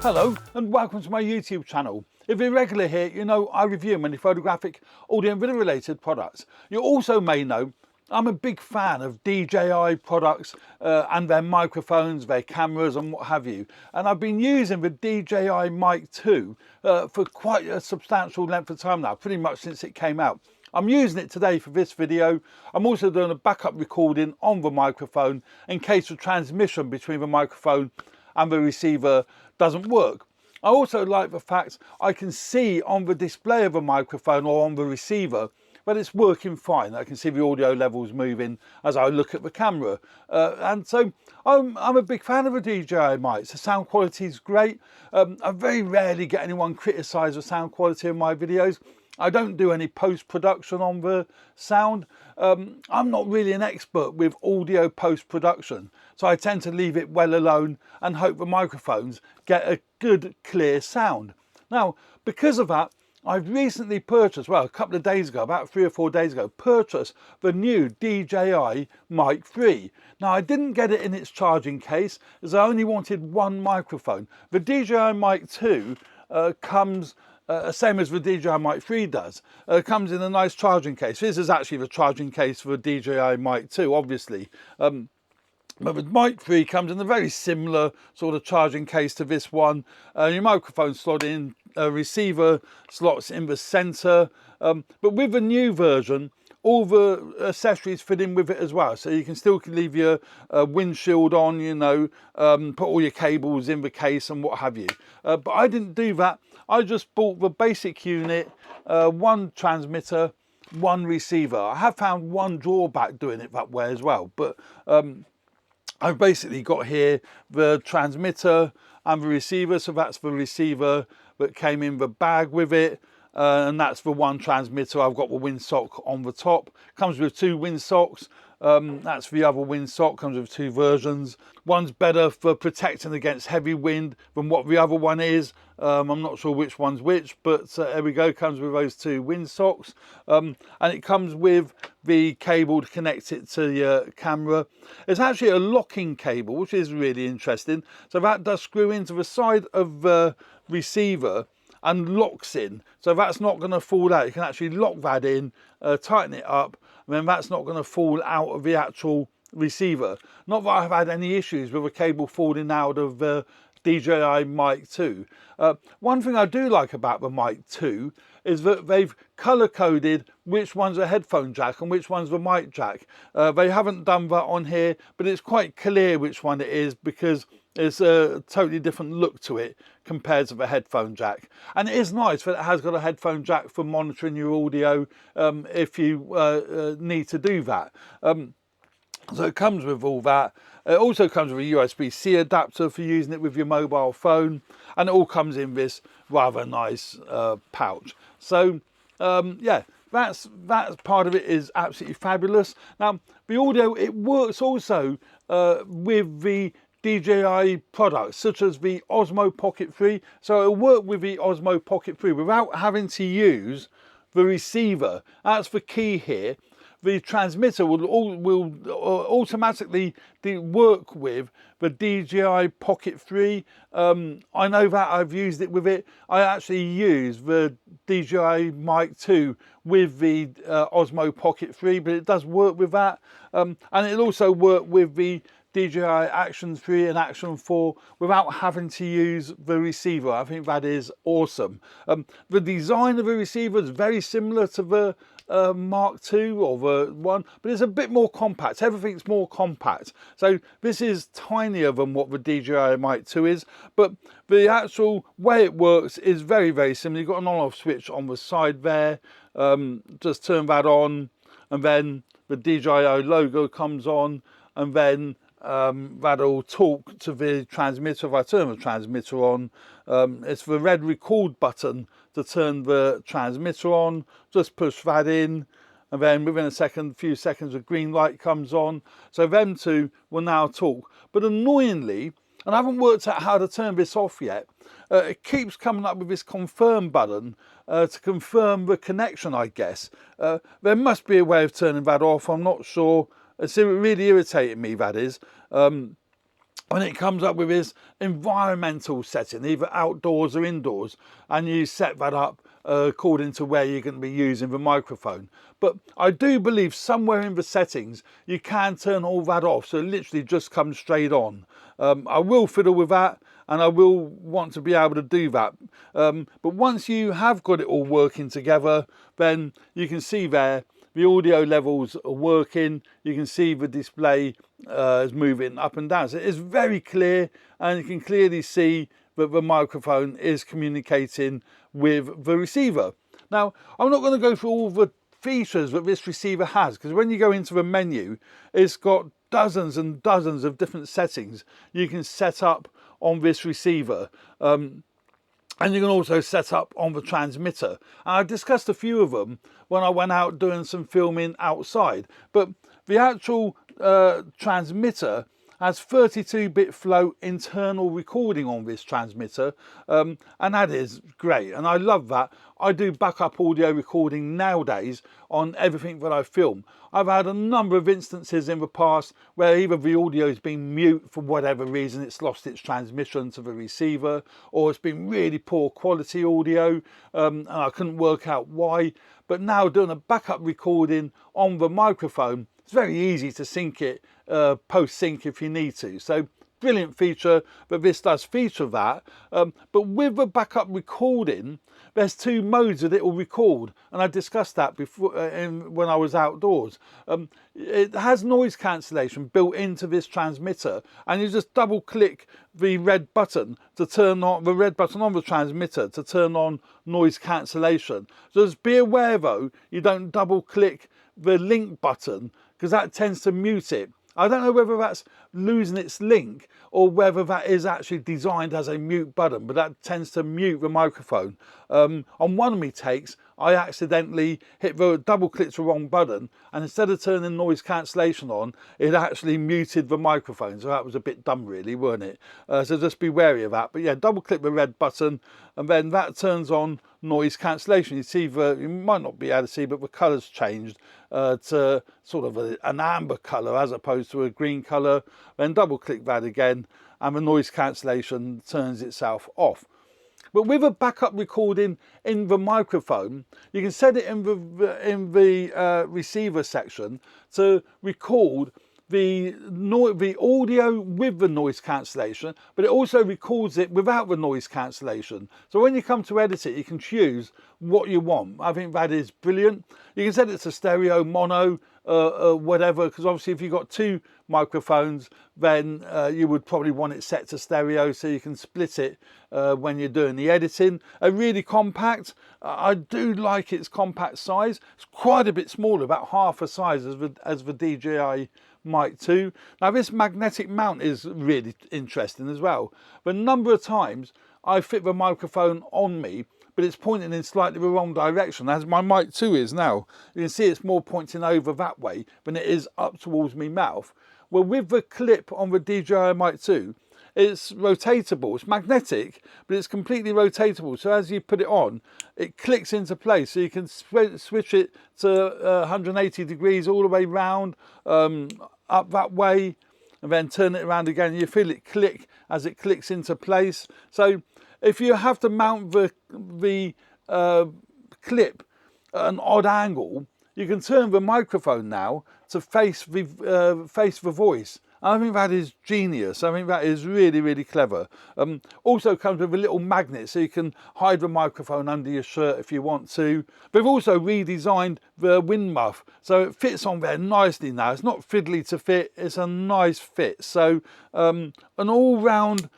Hello and welcome to my YouTube channel. If you're regular here, you know I review many photographic, audio and video related products. You also may know I'm a big fan of DJI products and their microphones, their cameras and what have you. And I've been using the DJI Mic 2 for quite a substantial length of time now, pretty much since it came out. I'm using it today for this video. I'm also doing a backup recording on the microphone in case the transmission between the microphone and the receiver doesn't work. I also like the fact I can see on the display of a microphone or on the receiver that it's working fine. I can see the audio levels moving as I look at the camera. And so I'm a big fan of the DJI mics. The sound quality is great. I very rarely get anyone criticise the sound quality of my videos. I don't do any post-production on the sound. I'm not really an expert with audio post-production, so I tend to leave it well alone and hope the microphones get a good, clear sound. Now, because of that, I've recently purchased, well, a couple of days ago, about 3 or 4 days ago, purchased the new DJI Mic 3. Now, I didn't get it in its charging case, as I only wanted one microphone. The DJI Mic 2 comes same as the DJI Mic 3 does, comes in a nice charging case. This is actually the charging case for the DJI Mic 2, obviously. But the Mic 3 comes in a very similar sort of charging case to this one. Your microphone slot in, receiver slots in the centre. But with the new version, all the accessories fit in with it as well. So you can still leave your windshield on, you know, put all your cables in the case and what have you. But I didn't do that. I just bought the basic unit, one transmitter, one receiver. I have found one drawback doing it that way as well. But I've basically got here the transmitter and the receiver. So that's the receiver that came in the bag with it. And that's the one transmitter. I've got the windsock on the top. Comes with 2 windsocks. That's the other windsock. Comes with 2 versions. One's better for protecting against heavy wind than what the other one is. I'm not sure which one's which, but there we go. Comes with those 2 windsocks, and it comes with the cable to connect it to your camera. It's actually a locking cable, which is really interesting. So that does screw into the side of the receiver and locks in, so that's not going to fall out. You can actually lock that in, tighten it up, and then that's not going to fall out of the actual receiver. Not that I've had any issues with a cable falling out of the DJI Mic 2. One thing I do like about the Mic 2 is that they've color coded which one's a headphone jack and which one's the mic jack. They haven't done that on here, but it's quite clear which one it is because it's a totally different look to it compared to the headphone jack. And it is nice that it has got a headphone jack for monitoring your audio if you need to do that. So it comes with all that. It also comes with a USB-C adapter for using it with your mobile phone, and it all comes in this rather nice pouch. So yeah, that's part of it is absolutely fabulous. Now the audio, it works also with the DJI products such as the Osmo Pocket 3. So it'll work with the Osmo Pocket 3 without having to use the receiver. That's the key here. The transmitter will automatically work with the DJI Pocket 3. I know that I've used it with it. I actually use the DJI Mic 2 with the Osmo Pocket 3, but it does work with that. And it'll also work with the DJI Action 3 and Action 4 without having to use the receiver. I think that is awesome. The design of the receiver is very similar to the Mark II or the one, but it's a bit more compact. Everything's more compact. So this is tinier than what the DJI Mic 2 is, but the actual way it works is very, very similar. You've got an on-off switch on the side there. Just turn that on, and then the DJI logo comes on, and then that'll talk to the transmitter. If I turn the transmitter on, it's the red record button to turn the transmitter on. Just push that in, and then within a few seconds, a green light comes on. So them two will now talk. But annoyingly, and I haven't worked out how to turn this off yet, it keeps coming up with this confirm button to confirm the connection, I guess. There must be a way of turning that off. I'm not sure. It's really irritating me, that is. when it comes up with this environmental setting, either outdoors or indoors, and you set that up according to where you're going to be using the microphone. But I do believe somewhere in the settings you can turn all that off, so it literally just comes straight on. I will fiddle with that, and I will want to be able to do that. But once you have got it all working together, then you can see there the audio levels are working. You can see the display is moving up and down. So it's very clear, and you can clearly see that the microphone is communicating with the receiver. Now, I'm not going to go through all the features that this receiver has, because when you go into the menu, it's got dozens and dozens of different settings you can set up on this receiver. And you can also set up on the transmitter. And I discussed a few of them when I went out doing some filming outside. But the actual transmitter has 32-bit flow internal recording on this transmitter, and that is great, and I love that. I do backup audio recording nowadays on everything that I film. I've had a number of instances in the past where either the audio has been mute for whatever reason, it's lost its transmission to the receiver, or it's been really poor quality audio, and I couldn't work out why. But now doing a backup recording on the microphone, it's very easy to sync it, post-sync if you need to. So brilliant feature that this does feature that. But with the backup recording, there's two modes that it will record, and I discussed that before when I was outdoors. It has noise cancellation built into this transmitter, and you just double click the red button to turn on the red button on the transmitter to turn on noise cancellation. So just be aware though, you don't double click the link button, because that tends to mute it. I don't know whether that's losing its link or whether that is actually designed as a mute button, but that tends to mute the microphone. On one of my takes, I accidentally double clicked the wrong button, and instead of turning noise cancellation on, it actually muted the microphone. So that was a bit dumb really, weren't it? So just be wary of that. But yeah, double click the red button, and then that turns on noise cancellation. You might not be able to see, but the colour's changed to sort of an amber colour as opposed to a green colour. Then double click that again, and the noise cancellation turns itself off. But with a backup recording in the microphone, you can set it in the receiver section to record the audio with the noise cancellation, but it also records it without the noise cancellation. So when you come to edit it, you can choose what you want. I think that is brilliant. You can set it to stereo, mono, whatever, because obviously if you've got two microphones, then you would probably want it set to stereo, so you can split it when you're doing the editing. Really compact. I do like its compact size. It's quite a bit smaller, about half the size as the DJI Mic 2. Now this magnetic mount is really interesting as well. The number of times I fit the microphone on me, but it's pointing in slightly the wrong direction, as my Mic 2 is now. You can see it's more pointing over that way than it is up towards my mouth. Well, with the clip on the DJI Mic 2, it's rotatable. It's magnetic, but it's completely rotatable. So as you put it on, it clicks into place. So you can switch it to 180 degrees all the way round, up that way, and then turn it around again. You feel it click as it clicks into place. So if you have to mount the clip at an odd angle, you can turn the microphone now to face the voice. I think that is genius. I think that is really, really clever. Also comes with a little magnet, so you can hide the microphone under your shirt if you want to. They've also redesigned the wind muff, so it fits on there nicely now. It's not fiddly to fit, it's a nice fit. So an all-round,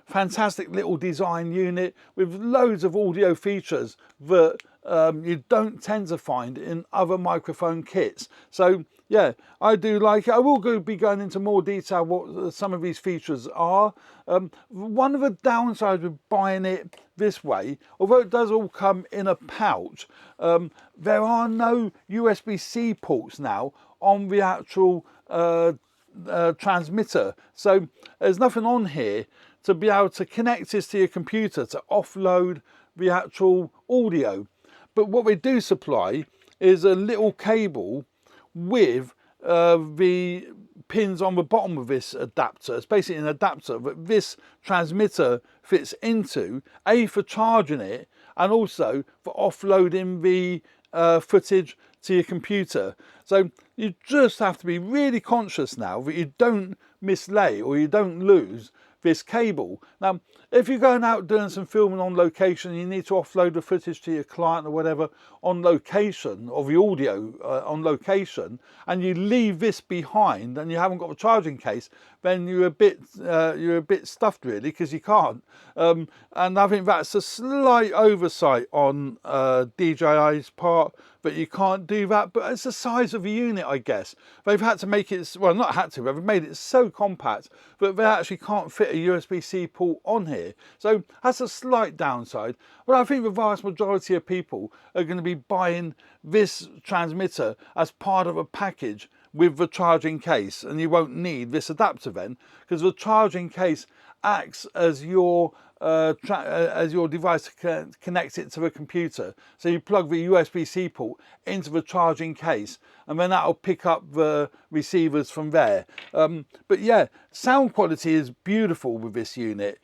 fantastic little design unit with loads of audio features that you don't tend to find in other microphone kits. So yeah, I do like it. I will be going into more detail what some of these features are. One of the downsides with buying it this way, although it does all come in a pouch, there are no USB-C ports now on the actual transmitter. So there's nothing on here to be able to connect this to your computer to offload the actual audio. But what we do supply is a little cable with the pins on the bottom of this adapter. It's basically an adapter that this transmitter fits into, A, for charging it, and also for offloading the footage to your computer. So you just have to be really conscious now that you don't mislay or you don't lose this cable. Now, if you're going out doing some filming on location, you need to offload the footage to your client or whatever on location, or the audio on location, and you leave this behind and you haven't got a charging case, then you're a bit stuffed really, because you can't. And I think that's a slight oversight on DJI's part, but you can't do that. But it's the size of the unit, I guess. They've had to make it, well, not had to, they've made it so compact that they actually can't fit a USB-C port on here. So that's a slight downside. But I think the vast majority of people are going to be buying this transmitter as part of a package with the charging case, and you won't need this adapter then, because the charging case acts as your device to connect it to the computer. So you plug the USB-C port into the charging case, and then that'll pick up the receivers from there. But yeah, sound quality is beautiful with this unit.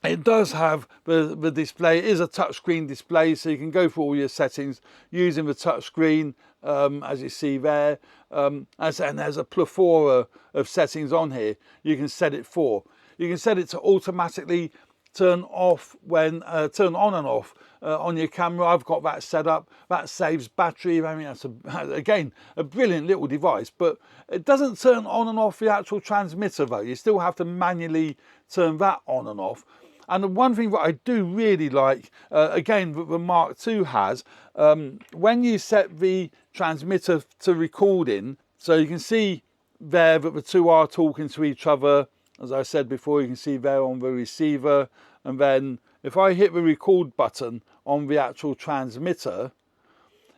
It does have the display. It is a touchscreen display, so you can go through all your settings using the touchscreen, as you see there. And there's a plethora of settings on here you can set it for. You can set it to automatically turn off when turn on and off on your camera. I've got that set up. That saves battery. I mean, that's again a brilliant little device, but it doesn't turn on and off the actual transmitter though. You still have to manually turn that on and off. And the one thing that I do really like, again, that the Mark II has, when you set the transmitter to recording, so you can see there that the two are talking to each other. As I said before, you can see there on the receiver. And then if I hit the record button on the actual transmitter,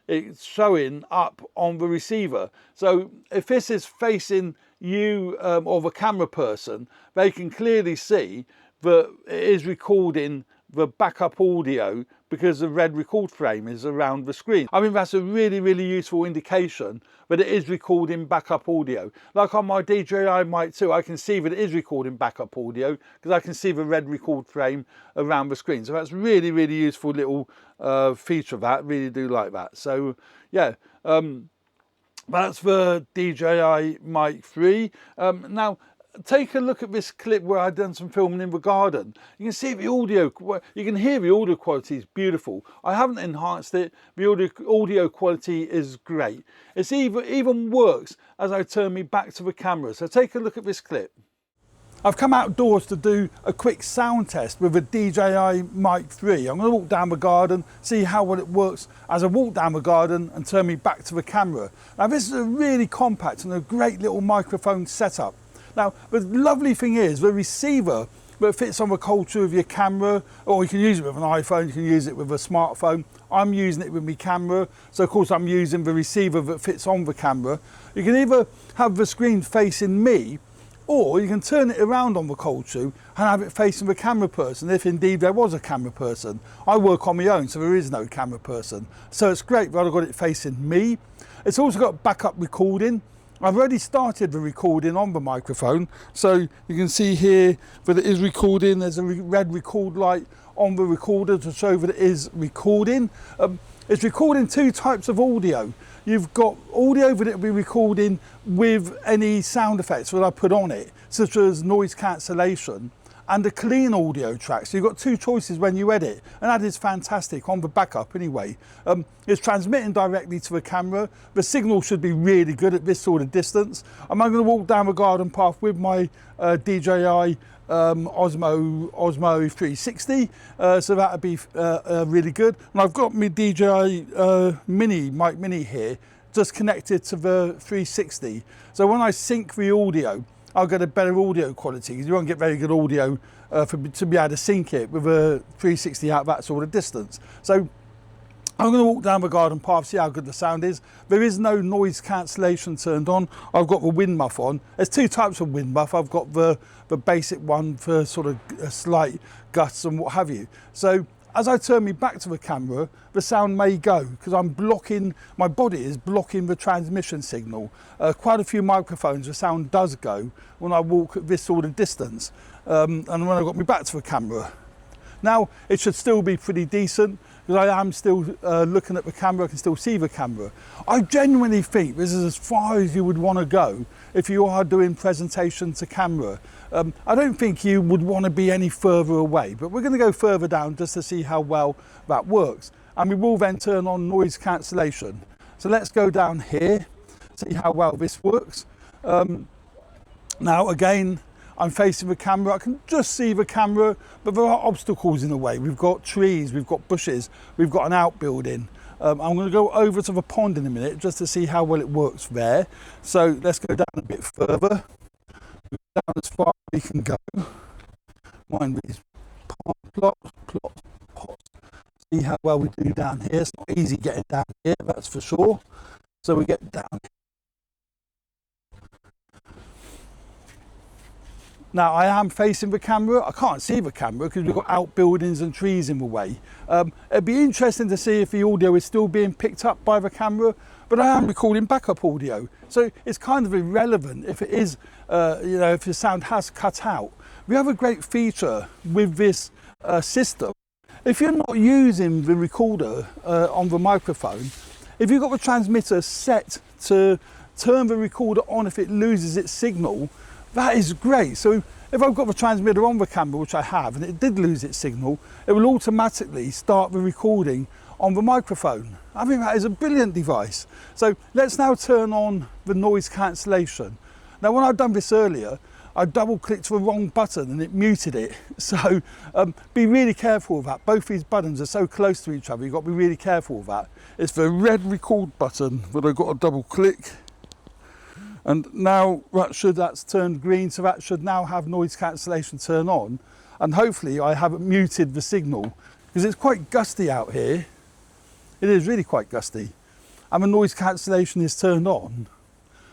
it's showing up on the receiver. So if this is facing you or the camera person, they can clearly see that it is recording the backup audio because the red record frame is around the screen. I mean, that's a really, really useful indication that it is recording backup audio. Like on my DJI Mic 2, I can see that it is recording backup audio because I can see the red record frame around the screen. So that's really, really useful little feature of that. Really do like that. So yeah, that's the DJI Mic 3. Now, take a look at this clip where I've done some filming in the garden. You can see the audio, you can hear the audio quality is beautiful. I haven't enhanced it. The audio quality is great. It's even works as I turn me back to the camera. So take a look at this clip. I've come outdoors to do a quick sound test with a DJI Mic 3. I'm going to walk down the garden, see how well it works as I walk down the garden and turn me back to the camera. Now this is a really compact and a great little microphone setup. Now, the lovely thing is the receiver that fits on the culture of your camera, or you can use it with an iPhone, you can use it with a smartphone. I'm using it with my camera, so of course I'm using the receiver that fits on the camera. You can either have the screen facing me, or you can turn it around on the culture and have it facing the camera person, if indeed there was a camera person. I work on my own, so there is no camera person. So it's great that I've got it facing me. It's also got backup recording. I've already started the recording on the microphone, so you can see here that it is recording. There's a red record light on the recorder to show that it is recording. It's recording two types of audio. You've got audio that it'll be recording with any sound effects that I put on it, such as noise cancellation, and a clean audio track. So you've got two choices when you edit, and that is fantastic on the backup anyway. It's transmitting directly to the camera. The signal should be really good at this sort of distance. I'm going to walk down the garden path with my DJI Osmo 360, so that'll be really good. And I've got my DJI Mic Mini here, just connected to the 360. So when I sync the audio, I'll get a better audio quality, because you won't get very good audio to be able to sync it with a 360 out that sort of distance. So I'm going to walk down the garden path, see how good the sound is. There is no noise cancellation turned on. I've got the wind muff on. There's two types of wind muff. I've got the basic one for sort of slight gusts and what have you. So as I turn me back to the camera, the sound may go because I'm blocking, my body is blocking the transmission signal. Quite a few microphones, the sound does go when I walk at this sort of distance, and when I got me back to the camera. Now it should still be pretty decent because I am still looking at the camera, I can still see the camera. I genuinely think this is as far as you would want to go if you are doing presentation to camera. I don't think you would want to be any further away, but we're going to go further down just to see how well that works. And we will then turn on noise cancellation. So let's go down here, see how well this works. Now again, I'm facing the camera, I can just see the camera, but there are obstacles in the way. We've got trees, we've got bushes, we've got an outbuilding. I'm going to go over to the pond in a minute just to see how well it works there. So let's go down a bit further, down as far as we can go. Mind these plots, pots. See how well we do down here. It's not easy getting down here, that's for sure. So we get down. Now I am facing the camera, I can't see the camera because we've got outbuildings and trees in the way. It'd be interesting to see if the audio is still being picked up by the camera, but I am recording backup audio. So it's kind of irrelevant if it is, you know, if the sound has cut out. We have a great feature with this system. If you're not using the recorder on the microphone, if you've got the transmitter set to turn the recorder on if it loses its signal, that is great. So if I've got the transmitter on the camera, which I have, and it did lose its signal, it will automatically start the recording on the microphone. I think that is a brilliant device. So let's now turn on the noise cancellation. Now when I've done this earlier, I double clicked the wrong button and it muted it. So be really careful of that. Both these buttons are so close to each other, you've got to be really careful of that. It's the red record button that I've got to double click. And now that's turned green, so that should now have noise cancellation turn on. And hopefully I haven't muted the signal because it's quite gusty out here. It is really quite gusty. And the noise cancellation is turned on.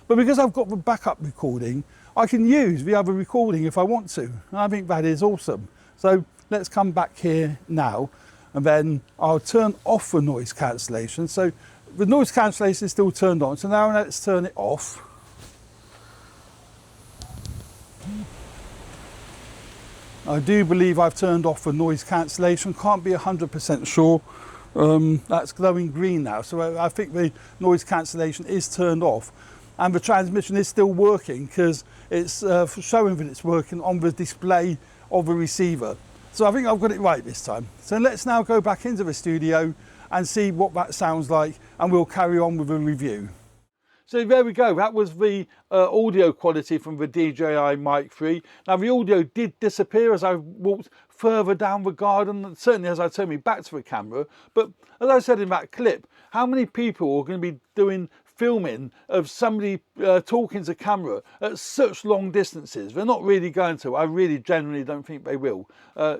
But because I've got the backup recording, I can use the other recording if I want to. And I think that is awesome. So let's come back here now and then I'll turn off the noise cancellation. So the noise cancellation is still turned on. So now let's turn it off. I do believe I've turned off the noise cancellation, can't be 100% sure. That's glowing green now, so I think the noise cancellation is turned off and the transmission is still working because it's showing that it's working on the display of the receiver. So I think I've got it right this time. So let's now go back into the studio and see what that sounds like and we'll carry on with a review. So there we go, that was the audio quality from the DJI Mic 3. Now the audio did disappear as I walked further down the garden, certainly as I turned me back to the camera, but as I said in that clip, how many people are going to be doing filming of somebody talking to camera at such long distances? They're not really going to. I really genuinely don't think they will.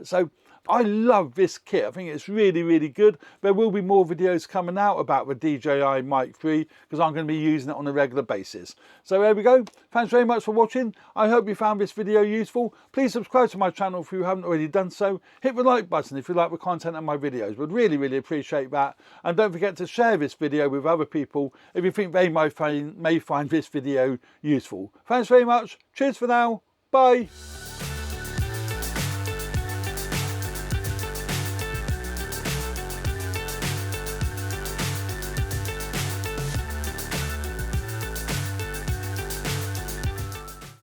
So I love this kit. I think it's really, really good. There will be more videos coming out about the DJI Mic 3 because I'm going to be using it on a regular basis. So there we go. Thanks very much for watching. I hope you found this video useful. Please subscribe to my channel if you haven't already done so. Hit the like button if you like the content of my videos. Would really, really appreciate that. And don't forget to share this video with other people if you think they may find this video useful. Thanks very much. Cheers for now. Bye.